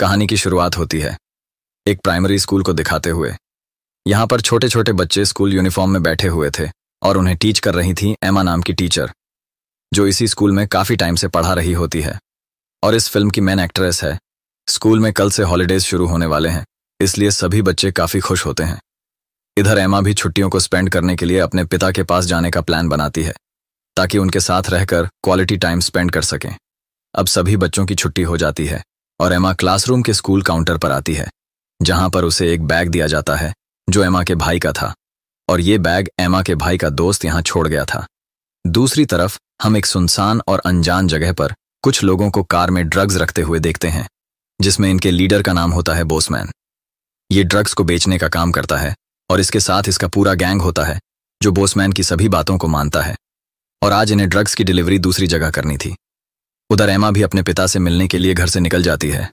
कहानी की शुरुआत होती है एक प्राइमरी स्कूल को दिखाते हुए। यहाँ पर छोटे छोटे बच्चे स्कूल यूनिफॉर्म में बैठे हुए थे और उन्हें टीच कर रही थी एमा नाम की टीचर, जो इसी स्कूल में काफ़ी टाइम से पढ़ा रही होती है और इस फिल्म की मेन एक्ट्रेस है। स्कूल में कल से हॉलीडेज शुरू होने वाले हैं, इसलिए सभी बच्चे काफ़ी खुश होते हैं। इधर एमा भी छुट्टियों को स्पेंड करने के लिए अपने पिता के पास जाने का प्लान बनाती है ताकि उनके साथ रहकर क्वालिटी टाइम स्पेंड कर सकें। अब सभी बच्चों की छुट्टी हो जाती है और एमा क्लासरूम के स्कूल काउंटर पर आती है, जहां पर उसे एक बैग दिया जाता है जो एमा के भाई का था, और ये बैग एमा के भाई का दोस्त यहां छोड़ गया था। दूसरी तरफ हम एक सुनसान और अनजान जगह पर कुछ लोगों को कार में ड्रग्स रखते हुए देखते हैं, जिसमें इनके लीडर का नाम होता है बोसमैन। ये ड्रग्स को बेचने का काम करता है और इसके साथ इसका पूरा गैंग होता है जो बोसमैन की सभी बातों को मानता है, और आज इन्हें ड्रग्स की डिलीवरी दूसरी जगह करनी थी। उधर एमा भी अपने पिता से मिलने के लिए घर से निकल जाती है।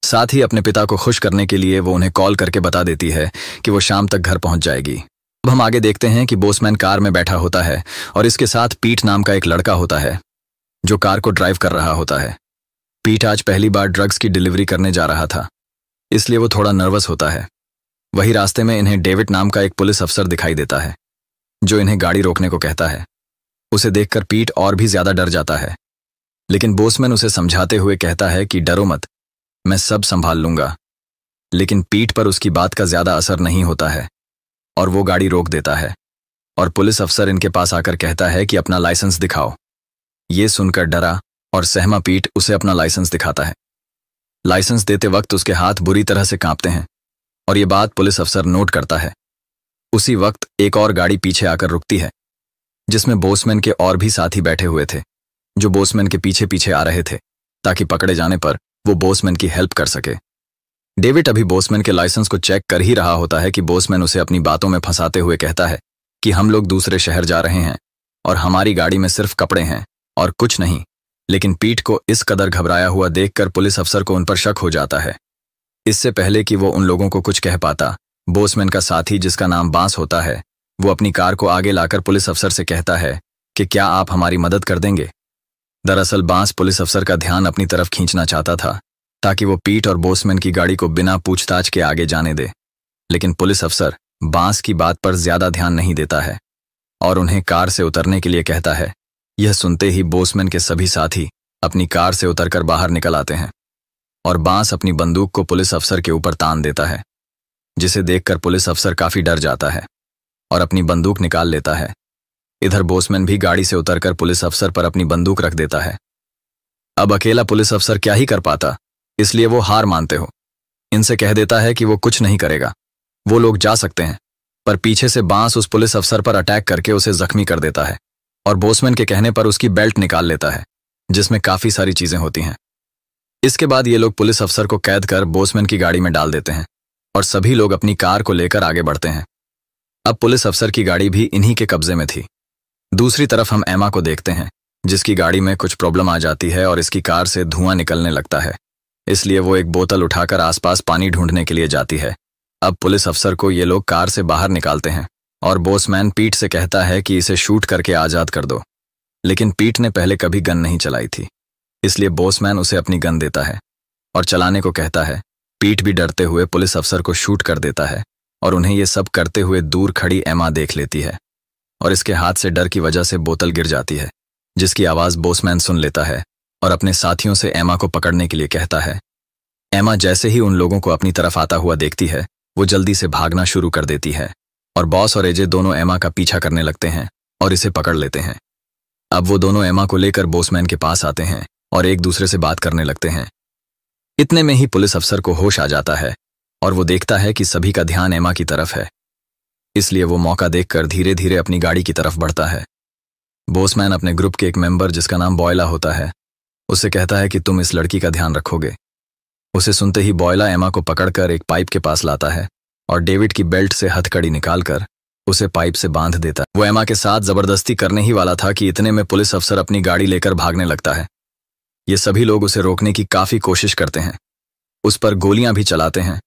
साथ ही अपने पिता को खुश करने के लिए वो उन्हें कॉल करके बता देती है कि वो शाम तक घर पहुंच जाएगी। अब हम आगे देखते हैं कि बोसमैन कार में बैठा होता है और इसके साथ पीट नाम का एक लड़का होता है जो कार को ड्राइव कर रहा होता है। पीट आज पहली बार ड्रग्स की डिलीवरी करने जा रहा था, इसलिए वो थोड़ा नर्वस होता है। वही रास्ते में इन्हें डेविड नाम का एक पुलिस अफसर दिखाई देता है जो इन्हें गाड़ी रोकने को कहता है। उसे देखकर पीट और भी ज्यादा डर जाता है, लेकिन बोसमैन उसे समझाते हुए कहता है कि डरो मत, मैं सब संभाल लूंगा। लेकिन पीट पर उसकी बात का ज्यादा असर नहीं होता है और वो गाड़ी रोक देता है और पुलिस अफसर इनके पास आकर कहता है कि अपना लाइसेंस दिखाओ। ये सुनकर डरा और सहमा पीट उसे अपना लाइसेंस दिखाता है। लाइसेंस देते वक्त उसके हाथ बुरी तरह से कांपते हैं और ये बात पुलिस अफसर नोट करता है। उसी वक्त एक और गाड़ी पीछे आकर रुकती है, जिसमें बोसमैन के और भी साथी बैठे हुए थे जो बोसमैन के पीछे पीछे आ रहे थे ताकि पकड़े जाने पर वो बोसमैन की हेल्प कर सके। डेविड अभी बोसमैन के लाइसेंस को चेक कर ही रहा होता है कि बोसमैन उसे अपनी बातों में फंसाते हुए कहता है कि हम लोग दूसरे शहर जा रहे हैं और हमारी गाड़ी में सिर्फ कपड़े हैं और कुछ नहीं। लेकिन पीट को इस कदर घबराया हुआ देखकर पुलिस अफसर को उन पर शक हो जाता है। इससे पहले कि वो उन लोगों को कुछ कह पाता, बोसमैन का साथी जिसका नाम बांस होता है, वो अपनी कार को आगे लाकर पुलिस अफसर से कहता है कि क्या आप हमारी मदद कर देंगे। दरअसल बांस पुलिस अफसर का ध्यान अपनी तरफ खींचना चाहता था ताकि वो पीट और बोसमैन की गाड़ी को बिना पूछताछ के आगे जाने दे, लेकिन पुलिस अफसर बांस की बात पर ज्यादा ध्यान नहीं देता है और उन्हें कार से उतरने के लिए कहता है। यह सुनते ही बोसमैन के सभी साथी अपनी कार से उतरकर बाहर निकल आते हैं और बांस अपनी बंदूक को पुलिस अफसर के ऊपर तान देता है, जिसे देखकर पुलिस अफसर काफी डर जाता है और अपनी बंदूक निकाल लेता है। इधर बोसमैन भी गाड़ी से उतरकर पुलिस अफसर पर अपनी बंदूक रख देता है। अब अकेला पुलिस अफसर क्या ही कर पाता, इसलिए वो हार मानते हो इनसे कह देता है कि वो कुछ नहीं करेगा, वो लोग जा सकते हैं। पर पीछे से बांस उस पुलिस अफसर पर अटैक करके उसे जख्मी कर देता है और बोसमैन के कहने पर उसकी बेल्ट निकाल लेता है, जिसमें काफी सारी चीजें होती हैं। इसके बाद ये लोग पुलिस अफसर को कैद कर बोसमैन की गाड़ी में डाल देते हैं और सभी लोग अपनी कार को लेकर आगे बढ़ते हैं। अब पुलिस अफसर की गाड़ी भी इन्हीं के कब्जे में थी। दूसरी तरफ हम एमा को देखते हैं, जिसकी गाड़ी में कुछ प्रॉब्लम आ जाती है और इसकी कार से धुआं निकलने लगता है, इसलिए वो एक बोतल उठाकर आसपास पानी ढूंढने के लिए जाती है। अब पुलिस अफसर को ये लोग कार से बाहर निकालते हैं और बोसमैन पीट से कहता है कि इसे शूट करके आजाद कर दो, लेकिन पीट ने पहले कभी गन नहीं चलाई थी, इसलिए बोसमैन उसे अपनी गन देता है और चलाने को कहता है। पीट भी डरते हुए पुलिस अफसर को शूट कर देता है और उन्हें ये सब करते हुए दूर खड़ी एमा देख लेती है और इसके हाथ से डर की वजह से बोतल गिर जाती है, जिसकी आवाज बोसमैन सुन लेता है और अपने साथियों से एमा को पकड़ने के लिए कहता है। एमा जैसे ही उन लोगों को अपनी तरफ आता हुआ देखती है, वो जल्दी से भागना शुरू कर देती है और बॉस और एजे दोनों एमा का पीछा करने लगते हैं और इसे पकड़ लेते हैं। अब वो दोनों एमा को लेकर बोसमैन के पास आते हैं और एक दूसरे से बात करने लगते हैं। इतने में ही पुलिस अफसर को होश आ जाता है और वो देखता है कि सभी का ध्यान एमा की तरफ है, इसलिए वो मौका देखकर धीरे धीरे अपनी गाड़ी की तरफ बढ़ता है। बोसमैन अपने ग्रुप के एक मेंबर जिसका नाम बॉयला होता है, उससे कहता है कि तुम इस लड़की का ध्यान रखोगे। उसे सुनते ही बॉयला एमा को पकड़कर एक पाइप के पास लाता है और डेविड की बेल्ट से हथकड़ी निकालकर उसे पाइप से बांध देता है। वो एमा के साथ जबरदस्ती करने ही वाला था कि इतने में पुलिस अफसर अपनी गाड़ी लेकर भागने लगता है। ये सभी लोग उसे रोकने की काफी कोशिश करते हैं, उस पर गोलियां भी चलाते हैं,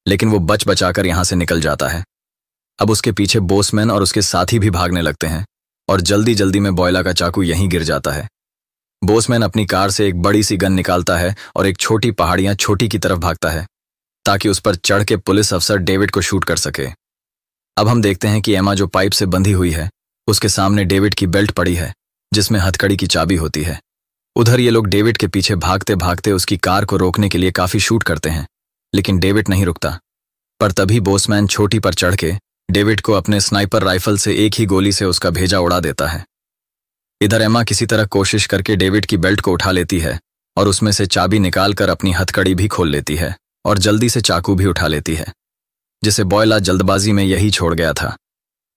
लेकिन वो बच बचाकर यहां से निकल जाता है। अब उसके पीछे बोसमैन और उसके साथी भी भागने लगते हैं और जल्दी जल्दी में बॉयला का चाकू यहीं गिर जाता है। बोसमैन अपनी कार से एक बड़ी सी गन निकालता है और एक छोटी पहाड़ियां छोटी की तरफ भागता है ताकि उस पर चढ़ के पुलिस अफसर डेविड को शूट कर सके। अब हम देखते हैं कि एमा जो पाइप से बंधी हुई है उसके सामने डेविड की बेल्ट पड़ी है जिसमें हथकड़ी की चाबी होती है। उधर ये लोग डेविड के पीछे भागते भागते उसकी कार को रोकने के लिए काफी शूट करते हैं, लेकिन डेविड नहीं रुकता। पर तभी बोसमैन छोटी पर चढ़ के डेविड को अपने स्नाइपर राइफल से एक ही गोली से उसका भेजा उड़ा देता है। इधर एमा किसी तरह कोशिश करके डेविड की बेल्ट को उठा लेती है और उसमें से चाबी निकालकर अपनी हथकड़ी भी खोल लेती है और जल्दी से चाकू भी उठा लेती है, जिसे बॉयला जल्दबाजी में यही छोड़ गया था।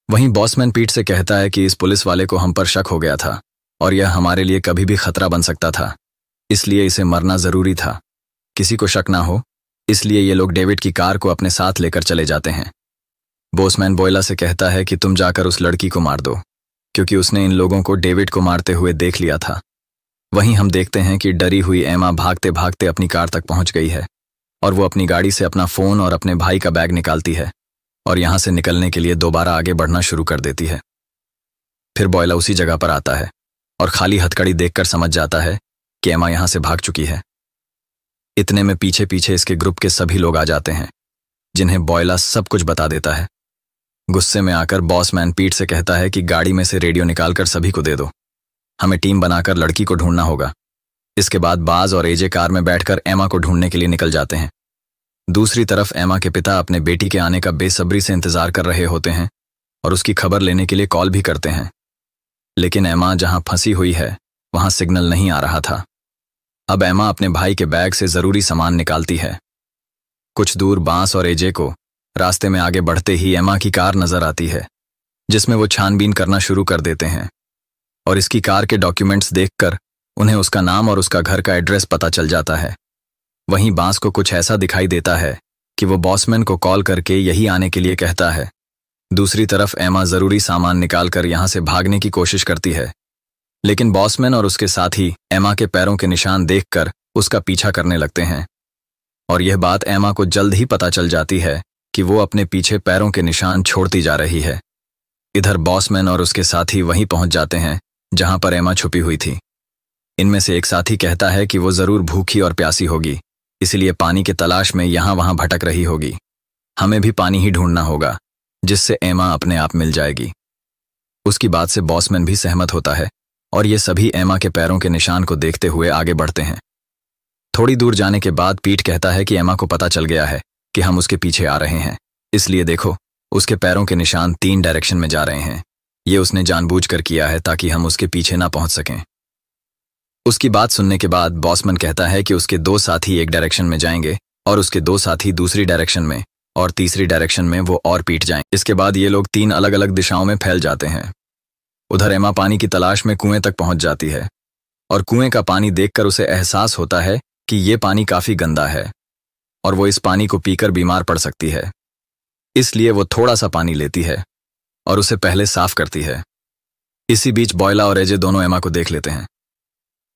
वहीं बॉसमैन पीट से कहता है कि इस पुलिस वाले को हम पर शक हो गया था और यह हमारे लिए कभी भी खतरा बन सकता था, इसलिए इसे मरना जरूरी था। किसी को शक ना हो इसलिए ये लोग डेविड की कार को अपने साथ लेकर चले जाते हैं। बोसमैन बॉयला से कहता है कि तुम जाकर उस लड़की को मार दो, क्योंकि उसने इन लोगों को डेविड को मारते हुए देख लिया था। वहीं हम देखते हैं कि डरी हुई एमा भागते भागते अपनी कार तक पहुंच गई है और वो अपनी गाड़ी से अपना फोन और अपने भाई का बैग निकालती है और यहां से निकलने के लिए दोबारा आगे बढ़ना शुरू कर देती है। फिर बॉयला उसी जगह पर आता है और खाली हथकड़ी देखकर समझ जाता है कि एमा यहां से भाग चुकी है। इतने में पीछे पीछे इसके ग्रुप के सभी लोग आ जाते हैं, जिन्हें बॉयला सब कुछ बता देता है। गुस्से में आकर बॉसमैन पीट से कहता है कि गाड़ी में से रेडियो निकालकर सभी को दे दो, हमें टीम बनाकर लड़की को ढूंढना होगा। इसके बाद बाज और एजे कार में बैठकर एमा को ढूंढने के लिए निकल जाते हैं। दूसरी तरफ एमा के पिता अपने बेटी के आने का बेसब्री से इंतजार कर रहे होते हैं और उसकी खबर लेने के लिए कॉल भी करते हैं, लेकिन एमा जहां फंसी हुई है वहां सिग्नल नहीं आ रहा था। अब एमा अपने भाई के बैग से जरूरी सामान निकालती है। कुछ दूर बांस और एजे को रास्ते में आगे बढ़ते ही एमा की कार नजर आती है, जिसमें वो छानबीन करना शुरू कर देते हैं और इसकी कार के डॉक्यूमेंट्स देखकर उन्हें उसका नाम और उसका घर का एड्रेस पता चल जाता है। वहीं बांस को कुछ ऐसा दिखाई देता है कि वो बॉसमैन को कॉल करके यही आने के लिए कहता है। दूसरी तरफ एमा जरूरी सामान निकालकर यहां से भागने की कोशिश करती है, लेकिन बॉसमैन और उसके साथी एमा के पैरों के निशान देखकर उसका पीछा करने लगते हैं और यह बात एमा को जल्द ही पता चल जाती है कि वो अपने पीछे पैरों के निशान छोड़ती जा रही है। इधर बॉसमैन और उसके साथी वहीं पहुंच जाते हैं जहां पर एमा छुपी हुई थी। इनमें से एक साथी कहता है कि वो जरूर भूखी और प्यासी होगी, इसलिए पानी की तलाश में यहां वहां भटक रही होगी। हमें भी पानी ही ढूंढना होगा जिससे एमा अपने आप मिल जाएगी। उसकी बात से बॉसमैन भी सहमत होता है और ये सभी एमा के पैरों के निशान को देखते हुए आगे बढ़ते हैं। थोड़ी दूर जाने के बाद पीट कहता है कि एमा को पता चल गया है कि हम उसके पीछे आ रहे हैं, इसलिए देखो उसके पैरों के निशान 3 डायरेक्शन में जा रहे हैं। ये उसने जानबूझकर किया है ताकि हम उसके पीछे ना पहुंच सकें। उसकी बात सुनने के बाद बॉसमैन कहता है कि उसके 2 साथी एक डायरेक्शन में जाएंगे और उसके 2 साथी दूसरी डायरेक्शन में और तीसरी डायरेक्शन में वो और पीट जाएं। इसके बाद ये लोग 3 अलग अलग दिशाओं में फैल जाते हैं। उधर एमा पानी की तलाश में कुएं तक पहुंच जाती है और कुएं का पानी देखकर उसे एहसास होता है कि ये पानी काफी गंदा है और वो इस पानी को पीकर बीमार पड़ सकती है, इसलिए वो थोड़ा सा पानी लेती है और उसे पहले साफ करती है। इसी बीच बॉयला और एजे दोनों एमा को देख लेते हैं।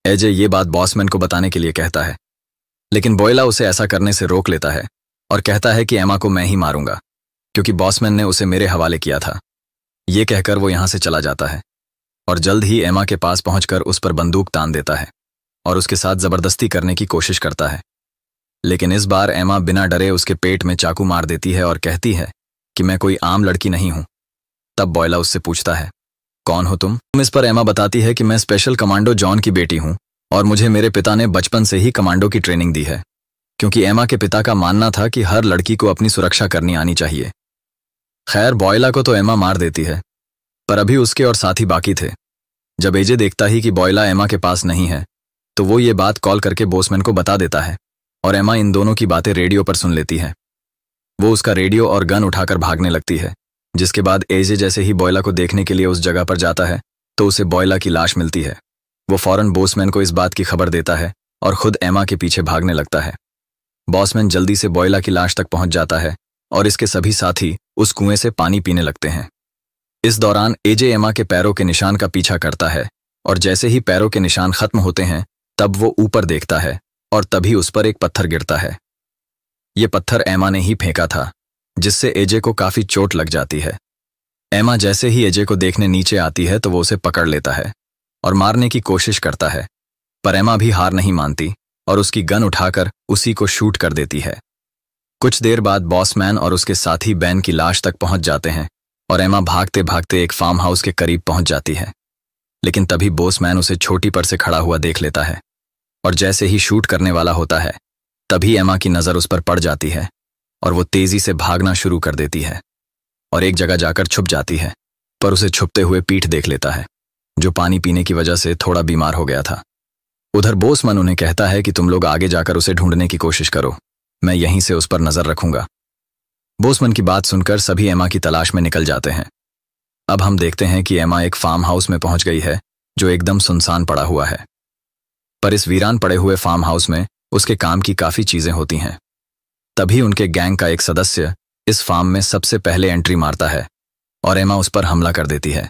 एजे ये बात बॉसमैन को बताने के लिए कहता है, लेकिन बॉयला उसे ऐसा करने से रोक लेता है और कहता है कि एमा को मैं ही मारूंगा, क्योंकि बॉसमैन ने उसे मेरे हवाले किया था। ये कहकर वो यहां से चला जाता है और जल्द ही एमा के पास पहुंचकर उस पर बंदूक तान देता है और उसके साथ जबरदस्ती करने की कोशिश करता है। लेकिन इस बार एमा बिना डरे उसके पेट में चाकू मार देती है और कहती है कि मैं कोई आम लड़की नहीं हूं। तब बॉयला उससे पूछता है, कौन हो तुम? इस पर एमा बताती है कि मैं स्पेशल कमांडो जॉन की बेटी हूं और मुझे मेरे पिता ने बचपन से ही कमांडो की ट्रेनिंग दी है, क्योंकि एमा के पिता का मानना था कि हर लड़की को अपनी सुरक्षा करनी आनी चाहिए। खैर, बॉयला को तो एमा मार देती है, पर अभी उसके और साथी बाकी थे। जब एजे देखता ही कि बॉयला एमा के पास नहीं है, तो वो ये बात कॉल करके बोसमैन को बता देता है और एमा इन दोनों की बातें रेडियो पर सुन लेती है। वो उसका रेडियो और गन उठाकर भागने लगती है, जिसके बाद एजे जैसे ही बॉयला को देखने के लिए उस जगह पर जाता है तो उसे बॉयला की लाश मिलती है। वो फौरन बोसमैन को इस बात की खबर देता है और खुद एमा के पीछे भागने लगता है। बॉसमैन जल्दी से बॉयला की लाश तक पहुंच जाता है और इसके सभी साथी उस कुएं से पानी पीने लगते हैं। इस दौरान एजे एमा के पैरों के निशान का पीछा करता है और जैसे ही पैरों के निशान खत्म होते हैं तब वो ऊपर देखता है और तभी उस पर एक पत्थर गिरता है। ये पत्थर एमा ने ही फेंका था, जिससे एजे को काफी चोट लग जाती है। एमा जैसे ही एजे को देखने नीचे आती है तो वो उसे पकड़ लेता है और मारने की कोशिश करता है, पर एमा भी हार नहीं मानती और उसकी गन उठाकर उसी को शूट कर देती है। कुछ देर बाद बॉसमैन और उसके साथी बेन की लाश तक पहुंच जाते हैं और एमा भागते भागते एक फार्म हाउस के करीब पहुंच जाती है। लेकिन तभी बॉसमैन उसे छोटी पर से खड़ा हुआ देख लेता है और जैसे ही शूट करने वाला होता है तभी एमा की नज़र उस पर पड़ जाती है और वो तेजी से भागना शुरू कर देती है और एक जगह जाकर छुप जाती है, पर उसे छुपते हुए पीठ देख लेता है, जो पानी पीने की वजह से थोड़ा बीमार हो गया था। उधर बॉसमैन उन्हें कहता है कि तुम लोग आगे जाकर उसे ढूंढने की कोशिश करो, मैं यहीं से उस पर नजर रखूंगा। बॉसमैन की बात सुनकर सभी एमा की तलाश में निकल जाते हैं। अब हम देखते हैं कि एमा एक फार्म हाउस में पहुंच गई है जो एकदम सुनसान पड़ा हुआ है, पर इस वीरान पड़े हुए फार्म हाउस में उसके काम की काफी चीजें होती हैं। तभी उनके गैंग का एक सदस्य इस फार्म में सबसे पहले एंट्री मारता है और एमा उस पर हमला कर देती है।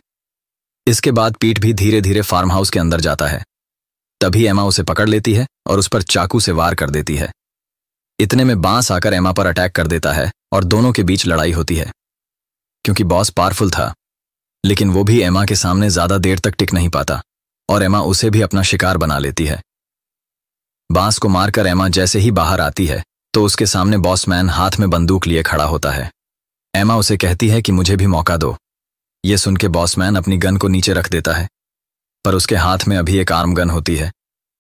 इसके बाद पीट भी धीरे धीरे फार्म हाउस के अंदर जाता है। तभी एमा उसे पकड़ लेती है और उस पर चाकू से वार कर देती है। इतने में बांस आकर एमा पर अटैक कर देता है और दोनों के बीच लड़ाई होती है। क्योंकि बॉस पावरफुल था, लेकिन वो भी एमा के सामने ज्यादा देर तक टिक नहीं पाता और एमा उसे भी अपना शिकार बना लेती है। बांस को मारकर एमा जैसे ही बाहर आती है तो उसके सामने बॉसमैन हाथ में बंदूक लिए खड़ा होता है। एमा उसे कहती है कि मुझे भी मौका दो। ये सुन के बॉसमैन अपनी गन को नीचे रख देता है, पर उसके हाथ में अभी एक आर्म गन होती है,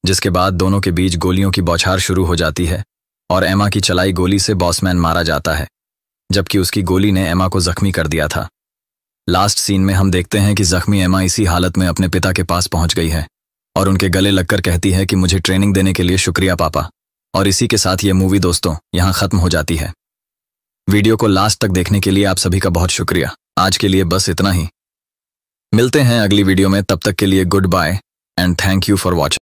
जिसके बाद दोनों के बीच गोलियों की बौछार शुरू हो जाती है और एमा की चलाई गोली से बॉसमैन मारा जाता है, जबकि उसकी गोली ने एमा को जख्मी कर दिया था। लास्ट सीन में हम देखते हैं कि जख्मी एमा इसी हालत में अपने पिता के पास पहुंच गई है और उनके गले लगकर कहती है कि मुझे ट्रेनिंग देने के लिए शुक्रिया पापा। और इसी के साथ ये मूवी दोस्तों यहाँ खत्म हो जाती है। वीडियो को लास्ट तक देखने के लिए आप सभी का बहुत शुक्रिया। आज के लिए बस इतना ही। मिलते हैं अगली वीडियो में, तब तक के लिए good bye and thank you for watching.